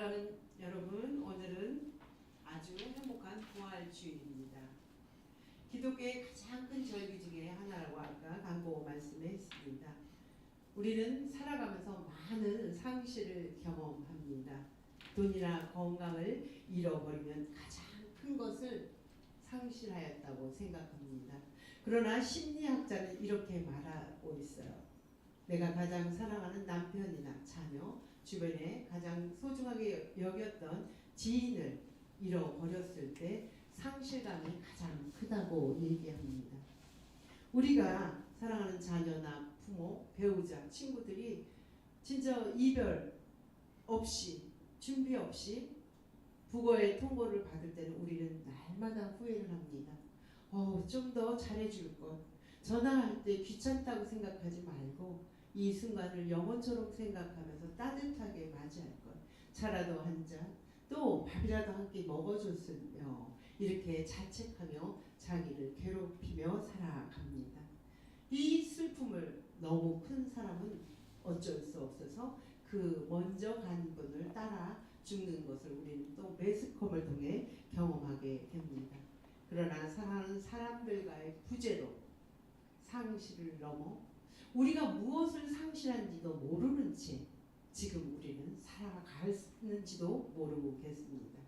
사랑하는 여러분, 오늘은 아주 행복한 부활주일입니다. 기독교의 가장 큰 절기 중에 하나라고 아까 광고 말씀했습니다. 우리는 살아가면서 많은 상실을 경험합니다. 돈이나 건강을 잃어버리면 가장 큰 것을 상실하였다고 생각합니다. 그러나 심리학자는 이렇게 말하고 있어요. 내가 가장 사랑하는 남편이나 자녀, 주변에 가장 소중하게 여겼던 지인을 잃어버렸을 때 상실감이 가장 크다고 얘기합니다. 우리가 사랑하는 자녀나 부모, 배우자, 친구들이 진짜 이별 없이, 준비 없이 부고의 통보를 받을 때는 우리는 날마다 후회를 합니다. 좀 더 잘해줄 것. 전화할 때 귀찮다고 생각하지 말고 이 순간을 영혼처럼 생각하면서 따뜻하게 맞이할 것. 차라도 한 잔, 또 밥이라도 함께 먹어줬으며 이렇게 자책하며 자기를 괴롭히며 살아갑니다. 이 슬픔을 너무 큰 사람은 어쩔 수 없어서 그 먼저 간 분을 따라 죽는 것을 우리는 또 매스컴을 통해 경험하게 됩니다. 그러나 사랑하는 사람들과의 부재로 상실을 넘어 우리가 무엇을 상실한지도 모르는 채 지금 우리는 살아가는지도 모르고 계십니다.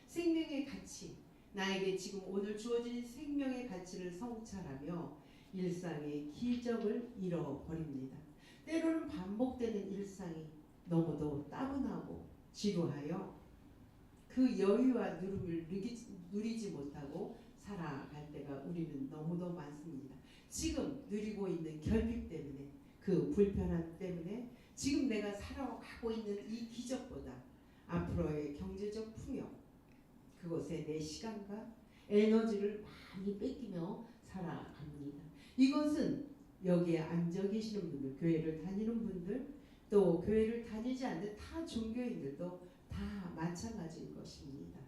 생명의 가치, 나에게 지금 오늘 주어진 생명의 가치를 성찰하며 일상의 기적을 잃어버립니다. 때로는 반복되는 일상이 너무도 따분하고 지루하여 그 여유와 누름을 누리지 못하고 살아갈 때가 우리는 너무도 많습니다. 지금 누리고 있는 결핍 때문에, 그 불편함 때문에 지금 내가 살아가고 있는 이 기적보다 앞으로의 경제적 풍요, 그것에 내 시간과 에너지를 많이 뺏기며 살아갑니다. 이것은 여기에 앉아 계시는 분들, 교회를 다니는 분들, 또 교회를 다니지 않는 타 종교인들도 다 마찬가지일 것입니다.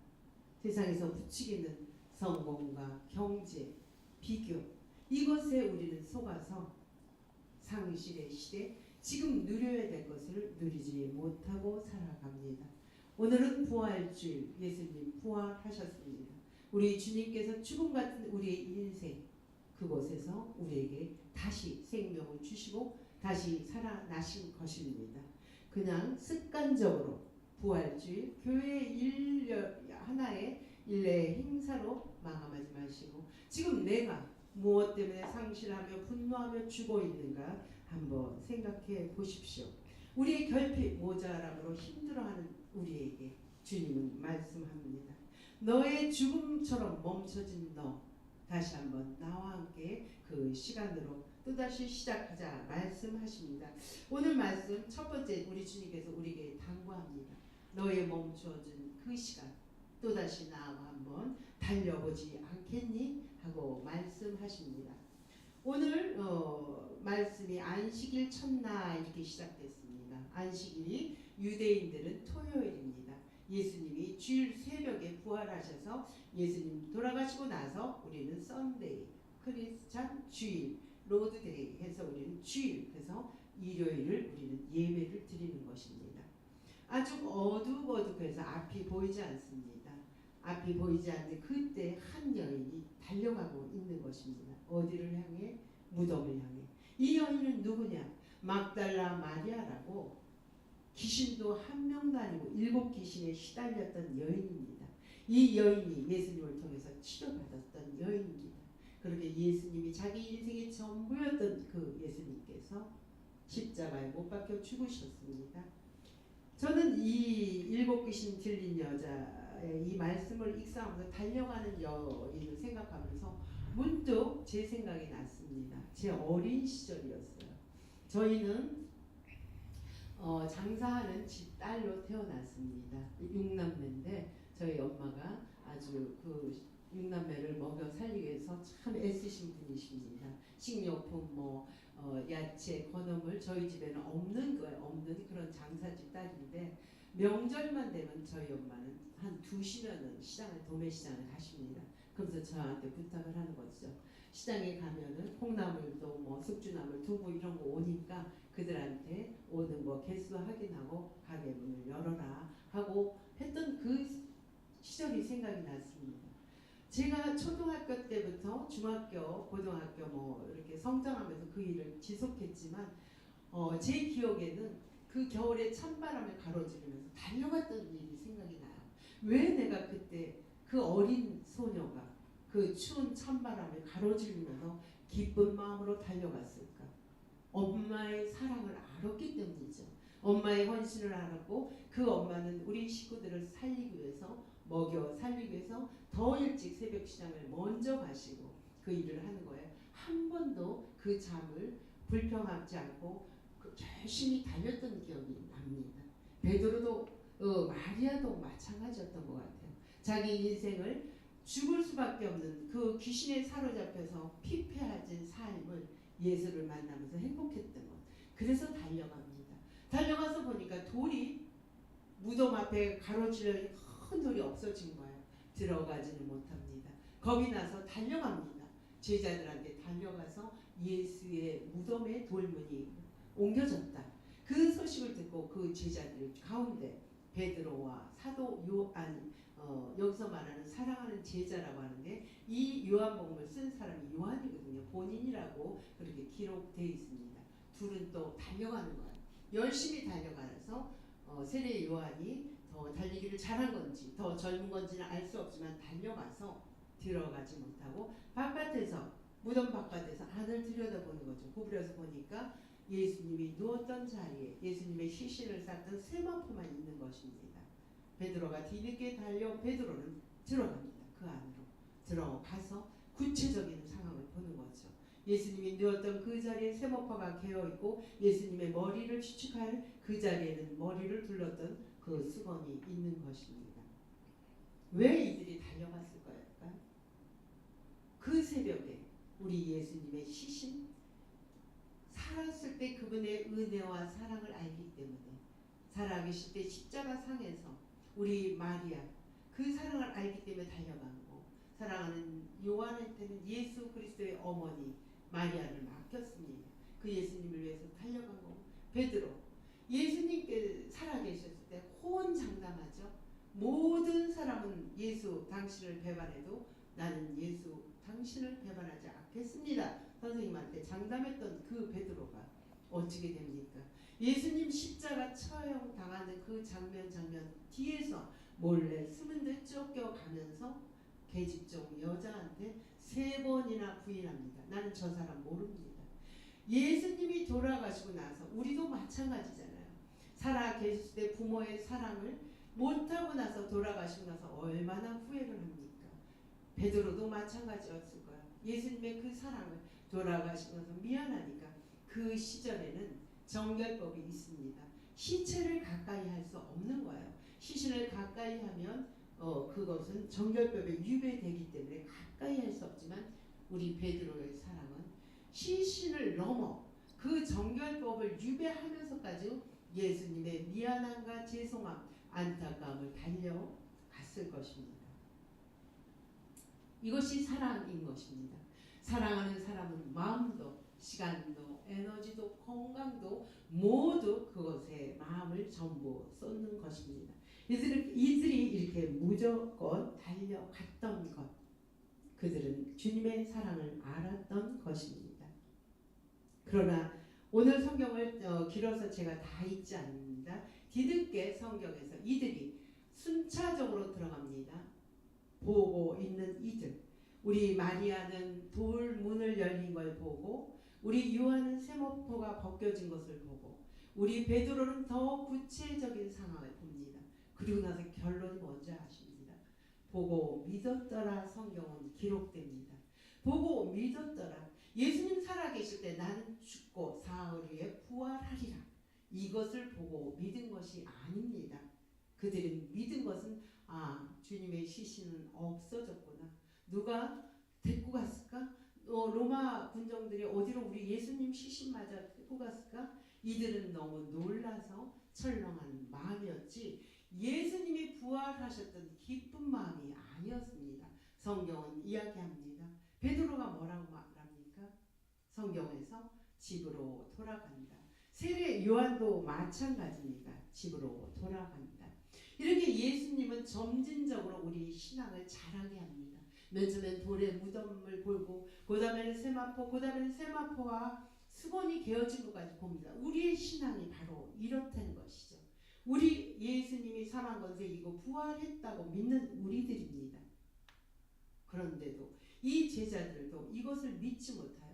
세상에서 부추기는 성공과 경제, 비교, 이것에 우리는 속아서 상실의 시대, 지금 누려야 될 것을 누리지 못하고 살아갑니다. 오늘은 부활주일, 예수님 부활하셨습니다. 우리 주님께서 죽음 같은 우리의 인생, 그곳에서 우리에게 다시 생명을 주시고 다시 살아나신 것입니다. 그냥 습관적으로 부활주일 교회 하나의 일례 행사로 마감하지 마시고 지금 내가 무엇 때문에 상실하며 분노하며 죽어 있는가 한번 생각해 보십시오. 우리의 결핍, 모자람으로 힘들어하는 우리에게 주님은 말씀합니다. 너의 죽음처럼 멈춰진 너, 다시 한번 나와 함께 그 시간으로 또다시 시작하자 말씀하십니다. 오늘 말씀 첫 번째 우리 주님께서 우리에게 당부합니다. 너의 멈춰진 그 시간 또다시 나와 한번 달려보지 않겠니? 하고 말씀하십니다. 오늘 말씀이 안식일 첫날 이렇게 시작됐습니다. 안식일이 유대인들은 토요일입니다. 예수님이 주일 새벽에 부활하셔서 예수님 돌아가시고 나서 우리는 썬데이, 크리스찬 주일, 로드데이 해서 우리는 주일, 그래서 일요일을 우리는 예배를 드리는 것입니다. 아주 어둑어둑해서 앞이 보이지 않습니다. 앞이 보이지 않는데 그때 한 여인이 달려가고 있는 것입니다. 어디를 향해? 무덤을 향해. 이 여인은 누구냐? 막달라 마리아라고 귀신도 한 명도 아니고 7귀신에 시달렸던 여인입니다. 이 여인이 예수님을 통해서 치료받았던 여인입니다. 그런데 예수님이 자기 인생의 전부였던 그 예수님께서 십자가에 못 박혀 죽으셨습니다. 저는 이 7귀신 들린 여자의 이 말씀을 읽사하면서 달려가는 여인을 생각하면서 문득 제 생각이 났습니다. 제 어린 시절이었어요. 저희는 장사하는 집 딸로 태어났습니다. 6남매인데 저희 엄마가 아주 그 6남매를 먹여 살리기 위해서 참 애쓰신 분이십니다. 식료품, 야채, 건어물 저희 집에는 없는 거예요. 없는 그런 장사집 딸인데 명절만 되면 저희 엄마는 한 2시간은 시장을, 도매시장을 가십니다. 그러면서 저한테 부탁을 하는 거죠. 시장에 가면은 콩나물도 숙주나물, 두부 이런 거 오니까 그들한테 오는 거 개수 확인하고 가게 문을 열어라 하고 했던 그 시절이 생각이 났습니다. 제가 초등학교 때부터 중학교, 고등학교 뭐 이렇게 성장하면서 그 일을 지속했지만 제 기억에는 그 겨울에 찬바람을 가로지르면서 달려갔던 일이 생각이 나요. 왜 내가 그때 그 어린 소녀가 그 추운 찬바람을 가로지르면서 기쁜 마음으로 달려갔을까? 엄마의 사랑을 알았기 때문이죠. 엄마의 헌신을 알았고 그 엄마는 우리 식구들을 살리기 위해서 먹여 살리기 위해서 더 일찍 새벽 시장을 먼저 가시고 그 일을 하는 거예요. 한 번도 그 잠을 불평하지 않고 열심히 달렸던 기억이 납니다. 베드로도 마리아도 마찬가지였던 것 같아요. 자기 인생을 죽을 수밖에 없는 그 귀신에 사로잡혀서 피폐해진 삶을 예수를 만나면서 행복했던 것. 그래서 달려갑니다. 달려가서 보니까 돌이 무덤 앞에 가로질러 큰 돌이 없어진 거예요. 들어가지는 못합니다. 겁이 나서 달려갑니다. 제자들한테 달려가서 예수의 무덤의 돌문이 옮겨졌다. 그 소식을 듣고 그 제자들 가운데 베드로와 사도 요한, 여기서 말하는 사랑하는 제자라고 하는데 이 요한복음을 쓴 사람이 요한이거든요. 본인이라고 그렇게 기록되어 있습니다. 둘은 또 달려가는 거예요. 열심히 달려가서 세례 요한이 더 달리기를 잘한 건지 더 젊은 건지는 알 수 없지만 달려가서 들어가지 못하고 바깥에서 무덤 바깥에서 안을 들여다보는 거죠. 구부려서 보니까 예수님이 누웠던 자리에 예수님의 시신을 쌌던 세마포만 있는 것입니다. 베드로가 뒤늦게 달려온 베드로는 들어갑니다. 그 안으로 들어가서 구체적인 상황을 보는 거죠. 예수님이 누웠던 그 자리에 세마포가 개어있고 예수님의 머리를 추측할 그 자리에는 머리를 둘렀던 그 수건이 있는 것입니다. 왜 이들이 달려갔을까요? 그 새벽에 우리 예수님의 시신 살았을 때 그분의 은혜와 사랑을 알기 때문에 살아계실 때 십자가 상에서 우리 마리아 그 사랑을 알기 때문에 달려간 거. 사랑하는 요한한테는 예수 그리스도의 어머니 마리아를 맡겼습니다. 그 예수님을 위해서 달려간 거. 베드로 예수님께 살아계셨을 때 호언장담하죠. 모든 사람은 예수 당신을 배반해도 나는 예수 당신을 배반하지 않겠습니다. 선생님한테 장담했던 그 베드로가 어떻게 됩니까? 예수님 십자가 처형 당하는 그 장면 뒤에서 몰래 숨은 듯 쫓겨가면서 계집종 여자한테 3번이나 부인합니다. 나는 저 사람 모릅니다. 예수님이 돌아가시고 나서 우리도 마찬가지잖아요. 살아 계실 때 부모의 사랑을 못하고 나서 돌아가시고 나서 얼마나 후회를 합니까? 베드로도 마찬가지였을 거야. 예수님의 그 사랑을 돌아가시고 나서 미안하니까 그 시절에는 정결법이 있습니다. 시체를 가까이 할 수 없는 거예요. 시신을 가까이 하면 그것은 정결법에 위배되기 때문에 가까이 할 수 없지만 우리 베드로의 사랑은 시신을 넘어 그 정결법을 위배하면서까지 예수님의 미안함과 죄송함, 안타까움을 달려갔을 것입니다. 이것이 사랑인 것입니다. 사랑하는 사람은 마음도 시간도 에너지도 건강도 모두 그것에 마음을 전부 쏟는 것입니다. 이들이 이렇게 무조건 달려갔던 것, 그들은 주님의 사랑을 알았던 것입니다. 그러나 오늘 성경을 길어서 제가 다 읽지 않습니다. 뒤늦게 성경에서 이들이 순차적으로 들어갑니다. 보고 있는 이들, 우리 마리아는 돌 문을 열린 걸 보고 우리 요한은 세마포가 벗겨진 것을 보고 우리 베드로는 더 구체적인 상황을 봅니다. 그리고 나서 결론이 뭔지 아십니다. 보고 믿었더라. 성경은 기록됩니다. 보고 믿었더라. 예수님 살아계실 때 나는 죽고 사흘 후에 부활하리라. 이것을 보고 믿은 것이 아닙니다. 그들이 믿은 것은 주님의 시신은 없어졌구나. 누가 데리고 갔을까? 로마 군정들이 어디로 우리 예수님 시신마저 데리고 갔을까? 이들은 너무 놀라서 철렁한 마음이었지 예수님이 부활하셨던 기쁜 마음이 아니었습니다. 성경은 이야기합니다. 베드로가 뭐라고 말합니까? 성경에서 집으로 돌아간다. 세례 요한도 마찬가지입니다. 집으로 돌아갑니다. 이렇게 예수님은 점진적으로 우리 신앙을 자라게 합니다. 맨 처음엔 돌의 무덤을 보고 그 다음에는 세마포, 그 다음에는 세마포와 수건이 개어진 것까지 봅니다. 우리의 신앙이 바로 이렇다는 것이죠. 우리 예수님이 사망 건세 이고 부활했다고 믿는 우리들입니다. 그런데도 이 제자들도 이것을 믿지 못하여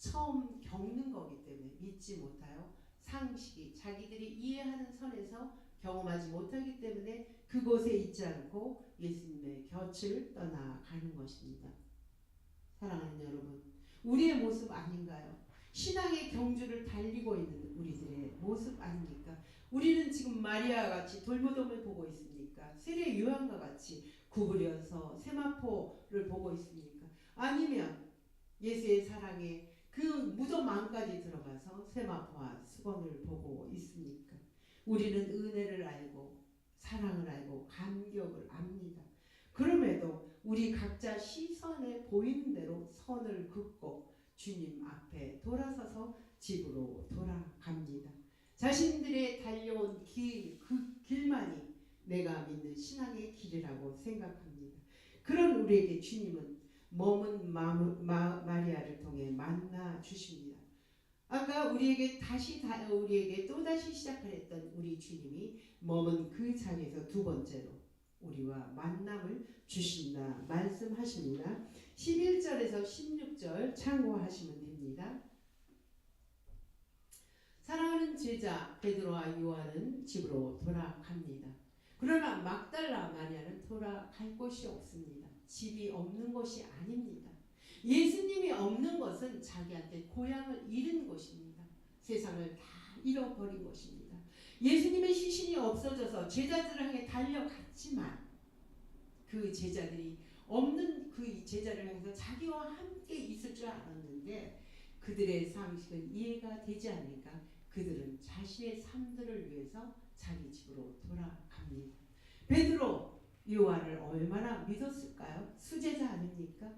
처음 겪는 거기 때문에 믿지 못하여 상식이 자기들이 이해하는 선에서 경험하지 못하기 때문에 그곳에 있지 않고 예수님의 곁을 떠나가는 것입니다. 사랑하는 여러분, 우리의 모습 아닌가요? 신앙의 경주를 달리고 있는 우리들의 모습 아닙니까? 우리는 지금 마리아와 같이 돌무덤을 보고 있습니까? 세례 요한과 같이 구부려서 세마포를 보고 있습니까? 아니면 예수의 사랑에 그 무덤 안까지 들어가서 세마포와 수건을 보고 있습니까? 우리는 은혜를 알고 사랑을 알고 감격을 압니다. 그럼에도 우리 각자 시선에 보이는 대로 선을 긋고 주님 앞에 돌아서서 집으로 돌아갑니다. 자신들의 달려온 길, 그 길만이 내가 믿는 신앙의 길이라고 생각합니다. 그런 우리에게 주님은 머문 마리아를 통해 만나 주십니다. 아까 우리에게 또다시 시작했던 우리 주님이 머문 그 자리에서 두 번째로 우리와 만남을 주신다 말씀하십니다. 11절에서 16절 참고하시면 됩니다. 사랑하는 제자 베드로와 요한은 집으로 돌아갑니다. 그러나 막달라 마리아는 돌아갈 곳이 없습니다. 집이 없는 것이 아닙니다. 예수님이 없는 것은 자기한테 고향을 잃은 것입니다. 세상을 다 잃어버린 것입니다. 예수님의 시신이 없어져서 제자들을 향해 달려갔지만 그 제자들이 없는 그 제자를 향해서 자기와 함께 있을 줄 알았는데 그들의 상식은 이해가 되지 않으니까 그들은 자신의 삶들을 위해서 자기 집으로 돌아갑니다. 베드로, 요한을 얼마나 믿었을까요? 수제자 아닙니까?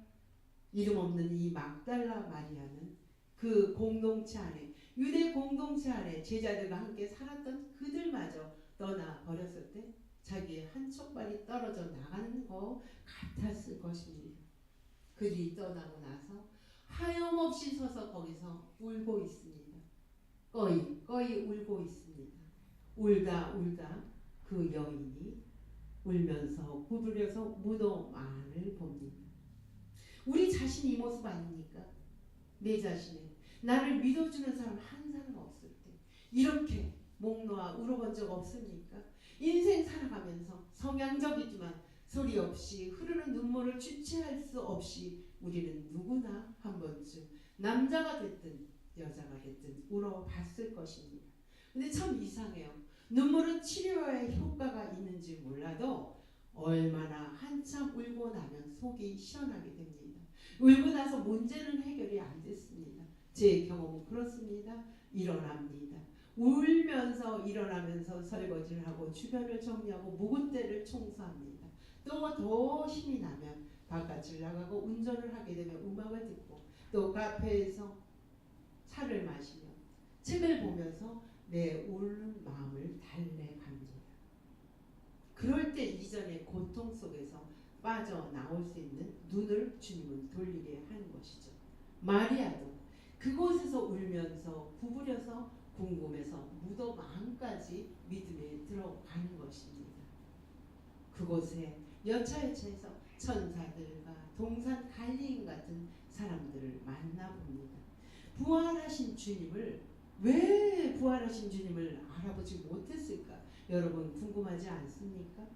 이름 없는 이 막달라 마리아는 그 공동체 안에 유대 공동체 안에 제자들과 함께 살았던 그들마저 떠나버렸을 때 자기의 한쪽 발이 떨어져 나가는 것 같았을 것입니다. 그들이 떠나고 나서 하염없이 서서 거기서 울고 있습니다. 꺼이 울고 있습니다. 울다 그 여인이 울면서 구부려서 무덤 안을 봅니다. 우리 자신 이 모습 아닙니까? 내 자신의 나를 믿어주는 사람 한 사람 없을 때 이렇게 목 놓아 울어본 적 없습니까? 인생 살아가면서 성향적이지만 소리 없이 흐르는 눈물을 주체할 수 없이 우리는 누구나 한 번쯤 남자가 됐든 여자가 됐든 울어봤을 것입니다. 근데 참 이상해요. 눈물은 치료에 효과가 있는지 몰라도 얼마나 한참 울고 나면 속이 시원하게 됩니다. 울고 나서 문제는 해결이 안 됐습니다. 제 경험은 그렇습니다. 일어납니다. 울면서 일어나면서 설거지를 하고 주변을 정리하고 묵은 때를 청소합니다. 또 더 힘이 나면 바깥을 나가고 운전을 하게 되면 음악을 듣고 또 카페에서 차를 마시며 책을 보면서 내 우는 마음을 달래갑니다. 그럴 때 이전의 고통 속에서 빠져나올 수 있는 눈을 주님은 돌리게 하는 것이죠. 마리아도 그곳에서 울면서 구부려서 궁금해서 무덤 안까지 믿음에 들어가는 것입니다. 그곳에 여차여차해서 천사들과 동산 갈리인 같은 사람들을 만나봅니다. 왜 부활하신 주님을 알아보지 못했을까? 여러분 궁금하지 않습니까?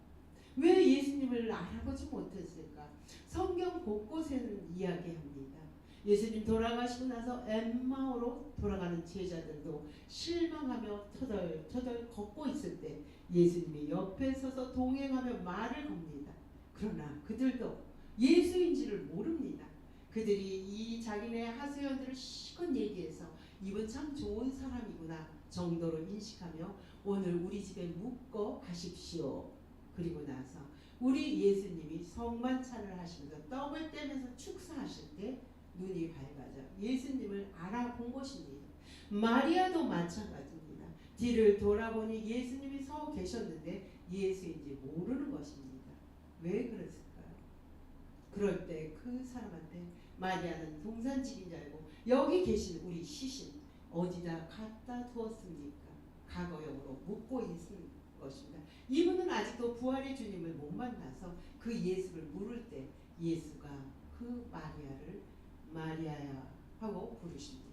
왜 예수님을 알아보지 못했을까? 성경 곳곳에는 이야기합니다. 예수님 돌아가시고 나서 엠마오로 돌아가는 제자들도 실망하며 터덜 걷고 있을 때 예수님이 옆에 서서 동행하며 말을 겁니다. 그러나 그들도 예수인지를 모릅니다. 그들이 이 자기네 하소연들을 실컷 얘기해서 이분 참 좋은 사람이구나 정도로 인식하며 오늘 우리 집에 묵고 가십시오. 그리고 나서 우리 예수님이 성만찬을 하시면서 떡을 떼면서 축사하실 때 눈이 밝아져 예수님을 알아본 것입니다. 마리아도 마찬가지입니다. 뒤를 돌아보니 예수님이 서 계셨는데 예수인지 모르는 것입니다. 왜 그랬을까요? 그럴 때 그 사람한테 마리아는 동산직인 줄 알고 여기 계신 우리 시신 어디다 갖다 두었습니까? 과거형으로 묻고 있는 것입니다. 이분은 아직도 부활의 주님을 못 만나서 그 예수를 물을 때 예수가 그 마리아를 마리아야 하고 부르십니다.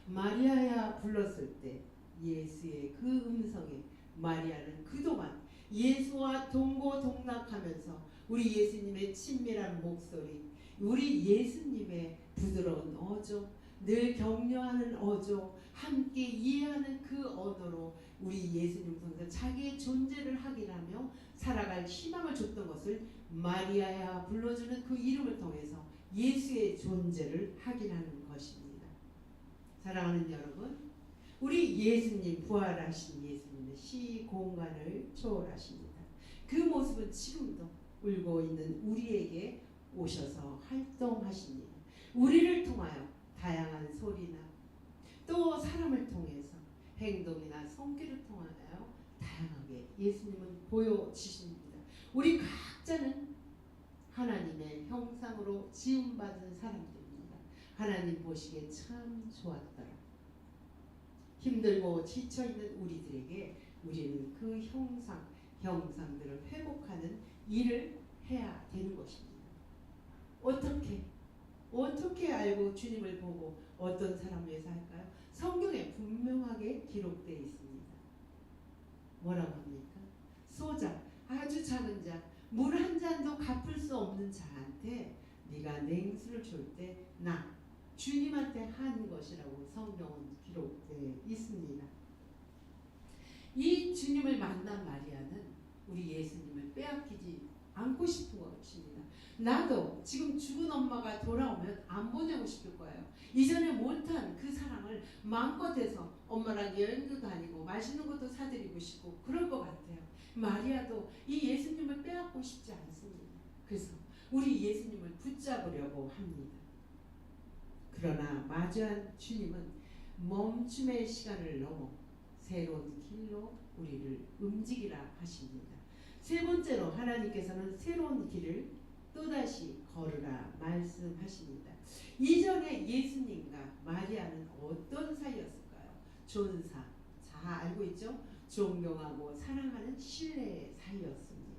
마리아야 불렀을 때 예수의 그 음성에 마리아는 그동안 예수와 동고동락하면서 우리 예수님의 친밀한 목소리, 우리 예수님의 부드러운 어조, 늘 격려하는 어조, 함께 이해하는 그 언어로 우리 예수님 통해서 자기의 존재를 확인하며 살아갈 희망을 줬던 것을 마리아야 불러주는 그 이름을 통해서 예수의 존재를 확인하는 것입니다. 사랑하는 여러분, 우리 예수님, 부활하신 예수님의 시공간을 초월하십니다. 그 모습은 지금도 울고 있는 우리에게 오셔서 활동하십니다. 우리를 통하여 다양한 소리나 또 사람을 통해서 행동이나 성격을 통하여 다양하게 예수님은 보여지십니다. 우리 각자는 하나님의 형상으로 지음받은 사람들입니다. 하나님 보시기에 참 좋았더라. 힘들고 지쳐있는 우리들에게 우리는 그 형상들을 회복하는 일을 해야 되는 것입니다. 어떻게 알고 주님을 보고 어떤 사람을 위해서 할까요? 성경에 분명하게 기록되어 있습니다. 뭐라고 합니까? 소자, 아주 작은 자, 물 한 잔도 갚을 수 없는 자한테 네가 냉수를 줄 때 나 주님한테 한 것이라고 성경은 기록되어 있습니다. 이 주님을 만난 마리아는 우리 예수님을 빼앗기지 않고 싶은 것입니다. 나도 지금 죽은 엄마가 돌아오면 안 보내고 싶을 거예요. 이전에 못한 그 사랑을 마음껏 해서 엄마랑 여행도 다니고 맛있는 것도 사드리고 싶고 그럴 것 같아요. 마리아도 이 예수님을 빼앗고 싶지 않습니다. 그래서 우리 예수님을 붙잡으려고 합니다. 그러나 마주한 주님은 멈춤의 시간을 넘어 새로운 길로 우리를 움직이라 하십니다. 세 번째로 하나님께서는 새로운 길을 또다시 걸으라 말씀하십니다. 이전에 예수님과 마리아는 어떤 사이였을까요? 존사, 다 알고 있죠? 존경하고 사랑하는 신뢰의 사이였습니다.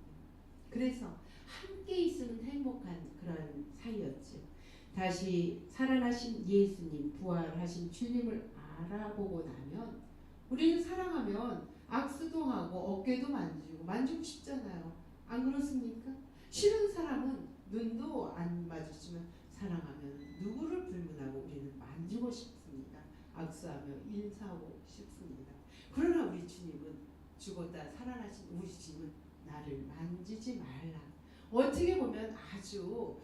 그래서 함께 있으면 행복한 그런 사이였죠. 다시 살아나신 예수님, 부활하신 주님을 알아보고 나면 우리는 사랑하면 악수도 하고 어깨도 만지고 싶잖아요. 안 그렇습니까? 싫은 사람은 눈도 안 마주치면 사랑하면 누구를 불문하고 우리는 만지고 싶습니다. 악수하며 인사하고 싶습니다. 그러나 우리 주님은 죽었다 살아나신 우리 주님은 나를 만지지 말라. 어떻게 보면 아주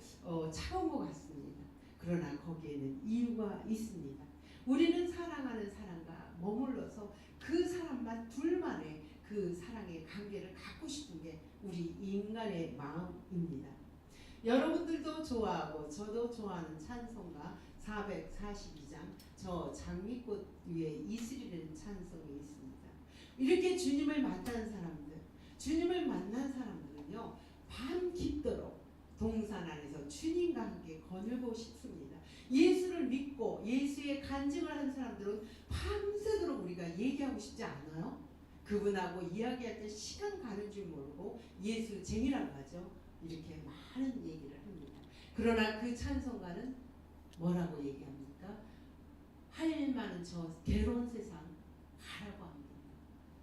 차가운 것 같습니다. 그러나 거기에는 이유가 있습니다. 우리는 사랑하는 사람과 머물러서 그 사람만 둘만의 그 사랑의 관계를 갖고 싶은 게 우리 인간의 마음입니다. 여러분들도 좋아하고 저도 좋아하는 찬송가 442장 저 장미꽃 위에 이슬이라는 찬송이 있습니다. 이렇게 주님을 만난 사람들은요 밤 깊도록 동산 안에서 주님과 함께 거닐고 싶습니다. 예수를 믿고 예수의 간증을 한 사람들은 밤새도록 우리가 얘기하고 싶지 않아요? 그분하고 이야기할 때 시간 가는 줄 모르고 예수쟁이라고 하죠. 이렇게 많은 얘기를 합니다. 그러나 그 찬송가는 뭐라고 얘기합니까? 할 많은 저 괴로운 세상 가라고 합니다.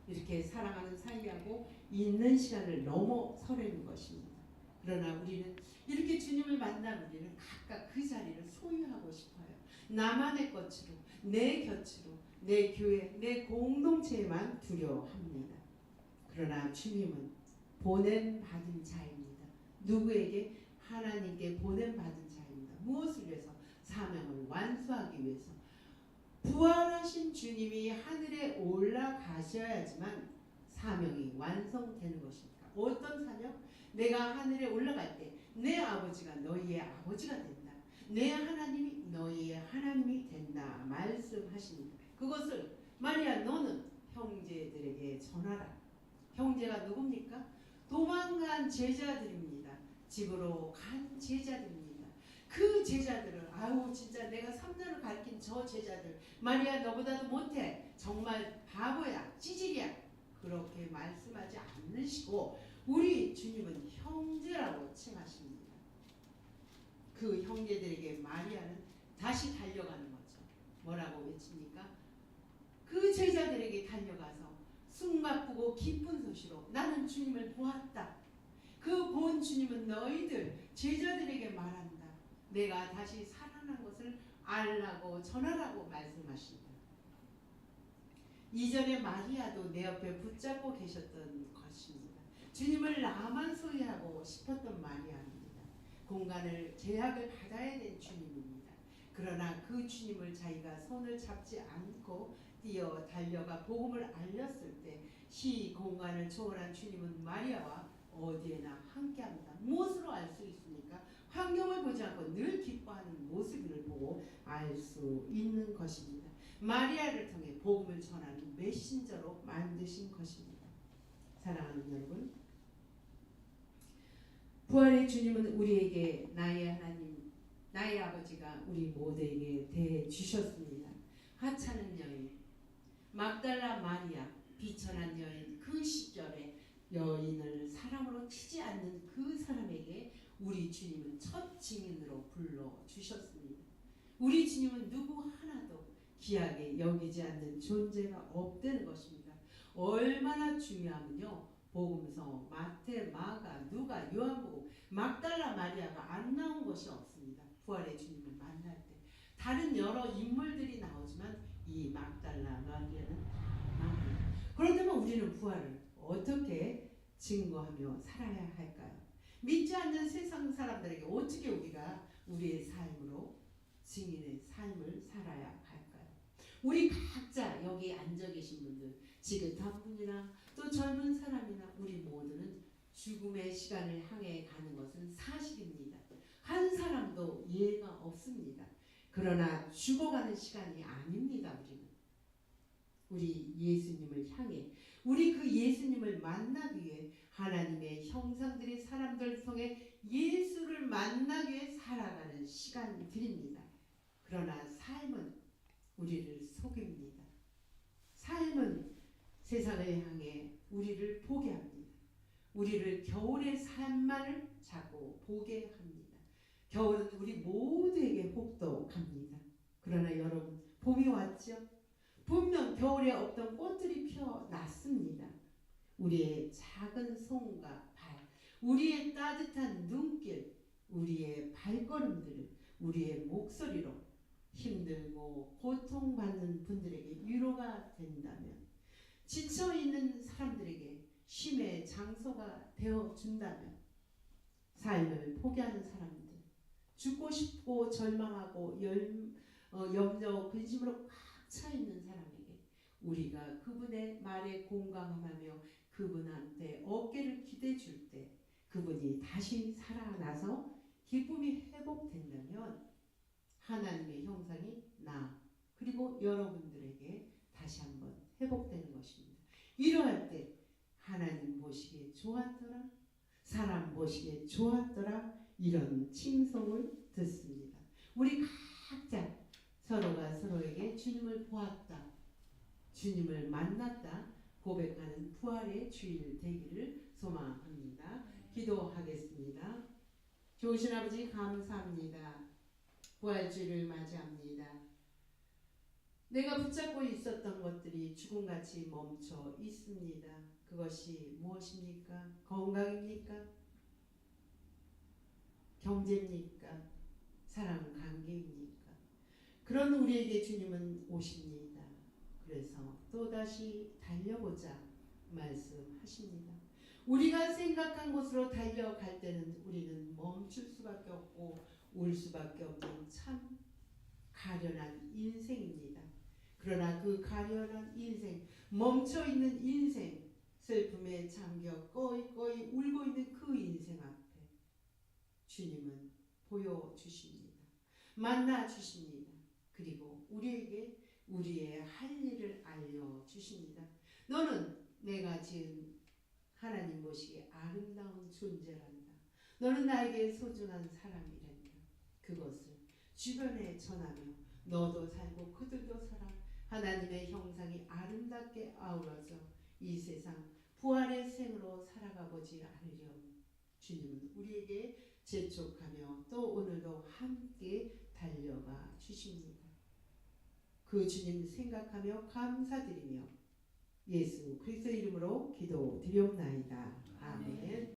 이렇게 사랑하는 사이하고 있는 시간을 넘어서려는 것입니다. 그러나 우리는 이렇게 주님을 만난 우리는 각각 그 자리를 소유하고 싶어요. 나만의 것으로, 내 곁으로, 내 교회, 내 공동체에만 두려워합니다. 그러나 주님은 보냄받은 자입니다. 누구에게? 하나님께 보냄받은 자입니다. 무엇을 위해서? 사명을 완수하기 위해서. 부활하신 주님이 하늘에 올라가셔야지만 사명이 완성되는 것입니다. 어떤 사명? 내가 하늘에 올라갈 때 내 아버지가 너희의 아버지가 된다. 내 하나님이 너희의 하나님이 된다 말씀하십니다. 그것을 마리아 너는 형제들에게 전하라. 형제가 누굽니까? 도망간 제자들입니다. 집으로 간 제자들입니다. 그 제자들을 아우 진짜 내가 3년을 가르친 저 제자들 마리아 너보다도 못해. 정말 바보야. 찌질이야. 그렇게 말씀하지 않으시고 우리 주님은 형제라고 칭하십니다. 그 형제들에게 마리아는 다시 달려가는 거죠. 뭐라고 외칩니까? 그 제자들에게 달려가서 숨가쁘고 기쁜 소식으로 나는 주님을 보았다. 그 본 주님은 너희들 제자들에게 말한다. 내가 다시 살아난 것을 알라고 전하라고 말씀하신다. 이전에 마리아도 내 옆에 붙잡고 계셨던 것입니다. 주님을 나만 소유하고 싶었던 마리아입니다. 공간을 제약을 받아야 된 주님입니다. 그러나 그 주님을 자기가 손을 잡지 않고 뛰어 달려가 복음을 알렸을 때 시 공간을 초월한 주님은 마리아와 어디에나 함께합니다. 무엇으로 알 수 있습니까? 환경을 보지 않고 늘 기뻐하는 모습을 보고 알 수 있는 것입니다. 마리아를 통해 복음을 전하는 메신저로 만드신 것입니다. 사랑하는 여러분, 부활의 주님은 우리에게 나의 하나님, 나의 아버지가 우리 모두에게 대해 주셨습니다. 하찮은 여인, 막달라 마리아, 비천한 여인, 그 시절에 여인을 사람으로 치지 않는 그 사람에게 우리 주님은 첫 증인으로 불러주셨습니다. 우리 주님은 누구 하나도 귀하게 여기지 않는 존재가 없다는 것입니다. 얼마나 중요하면요. 복음서 마태, 마가, 누가, 요한복음, 막달라 마리아가 안 나온 것이 없습니다. 부활의 주님을 만날 때. 다른 여러 인물들이 나오지만 이 막달라 마리아는 나옵니다. 그렇다면 우리는 부활을 어떻게 증거하며 살아야 할까요? 믿지 않는 세상 사람들에게 어떻게 우리가 우리의 삶으로 증인의 삶을 살아야 할까요? 우리 각자 여기 앉아 계신 분들, 지긋한 분이나 또 젊은 사람이나 우리 모두는 죽음의 시간을 향해 가는 것은 사실입니다. 한 사람도 예외가 없습니다. 그러나 죽어가는 시간이 아닙니다. 우리 예수님을 향해 우리 그 예수님을 만나기 위해 하나님의 형상들이 사람들 통해 예수를 만나기 위해 살아가는 시간들입니다. 그러나 삶은 우리를 속입니다. 삶은 세상을 향해 우리를 보게 합니다. 우리를 겨울의 삶만을 자꾸 보게 합니다. 겨울은 우리 모두에게 혹독합니다. 그러나 여러분, 봄이 왔죠? 분명 겨울에 없던 꽃들이 피어났습니다. 우리의 작은 손과 발, 우리의 따뜻한 눈길, 우리의 발걸음들을 우리의 목소리로 힘들고 고통받는 분들에게 위로가 된다면, 지쳐있는 사람들에게 쉼의 장소가 되어준다면, 삶을 포기하는 사람들, 죽고 싶고 절망하고 염려, 근심으로 꽉 차 있는 사람에게 우리가 그분의 말에 공감하며 그분한테 어깨를 기대줄 때 그분이 다시 살아나서 기쁨이 회복된다면 하나님의 형상이 나 그리고 여러분들에게 다시 한번 회복되는 것입니다. 이러할 때 하나님 보시기에 좋았더라, 사람 보시기에 좋았더라, 이런 칭송을 듣습니다. 우리 각자 서로가 서로에게 주님을 보았다, 주님을 만났다 고백하는 부활의 주일 되기를 소망합니다. 기도하겠습니다. 좋으신 아버지 감사합니다. 부활주일을 맞이합니다. 내가 붙잡고 있었던 것들이 죽음같이 멈춰 있습니다. 그것이 무엇입니까? 건강입니까? 경제입니까? 사랑 관계입니까? 그런 우리에게 주님은 오십니다. 그래서 또다시 달려보자 말씀하십니다. 우리가 생각한 곳으로 달려갈 때는 우리는 멈출 수밖에 없고 울 수밖에 없는 참 가련한 인생입니다. 그러나 그 가련한 인생, 멈춰있는 인생, 슬픔에 잠겨 꺼이꺼이 울고 있는 그 인생 앞에 주님은 보여주십니다. 만나주십니다. 그리고 우리에게 우리의 할 일을 알려주십니다. 너는 내가 지은 하나님 보시기에 아름다운 존재란다. 너는 나에게 소중한 사람이란다. 그것을 주변에 전하며 너도 살고 그들도 살아 하나님의 형상이 아름답게 아우러져 이 세상 부활의 생으로 살아가보지 않으렴. 주님은 우리에게 재촉하며 또 오늘도 함께 달려가 주십니다. 그 주님 생각하며 감사드리며 예수 그리스도 이름으로 기도드리옵나이다. 아멘.